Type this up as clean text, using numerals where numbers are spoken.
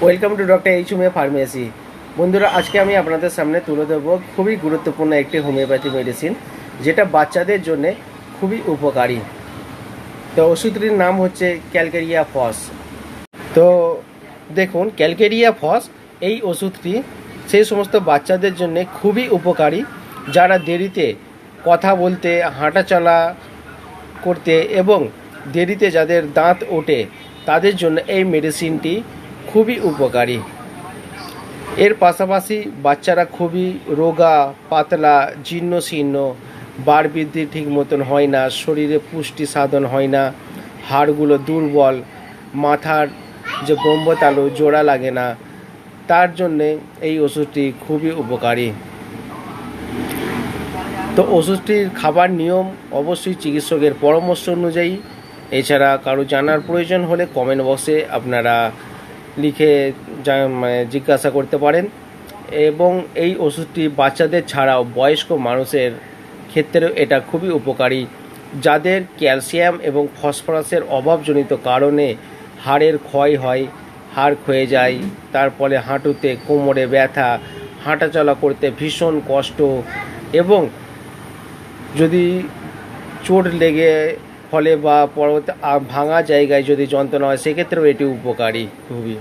Welcome to doctor H pharmacy. বন্ধুরা, আজকে আমি আপনাদের সামনে তুলে দেবো খুবই গুরুত্বপূর্ণ একটি হোমিওপ্যাথি মেডিসিন, যেটা বাচ্চাদের জন্য খুবই উপকারী। তো ওষুধটির নাম হচ্ছে ক্যালকেরিয়া ফস। তো দেখুন, ক্যালকেরিয়া ফস এই ওষুধটি সেই সমস্ত বাচ্চাদের জন্য খুবই উপকারী যারা দেরিতে কথা বলতে, হাঁটা চলা করতে এবং দেরিতে যাদের দাঁত ওঠে তাদের জন্য এই মেডিসিনটি খুবই উপকারী। এর পাশাপাশি বাচ্চারা খুবই রোগা, পাতলা, জীর্ণ শীর্ণ, বাড় বৃদ্ধি ঠিক মতন হয় না, শরীরে পুষ্টি সাধন হয় না, হাড়গুলো দুর্বল, মাথার যে ব্রহ্মতালু জোড়া লাগে না, তার জন্যে এই ওষুধটি খুবই উপকারী। তো ওষুধটির খাবার নিয়ম অবশ্যই চিকিৎসকের পরামর্শ অনুযায়ী। এছাড়া কারো জানার প্রয়োজন হলে কমেন্ট বক্সে আপনারা লিখে জিজ্ঞাসা করতে পারেন। এবং এই ওষুধটি বাচ্চাদের ছাড়াও বয়স্ক মানুষের ক্ষেত্রেও এটা খুবই উপকারী, যাদের ক্যালসিয়াম এবং ফসফরাসের অভাবজনিত কারণে হাড়ের ক্ষয় হয়, হাড় ক্ষয়ে যায়, তার ফলে হাঁটুতে কোমরে ব্যথা, হাঁটাচলা করতে ভীষণ কষ্ট, এবং যদি চোট লেগে ফলে বা পরবর্তী ভাঙা জায়গায় যদি যন্ত্রণা হয়, সেক্ষেত্রেও এটি উপকারী খুবই।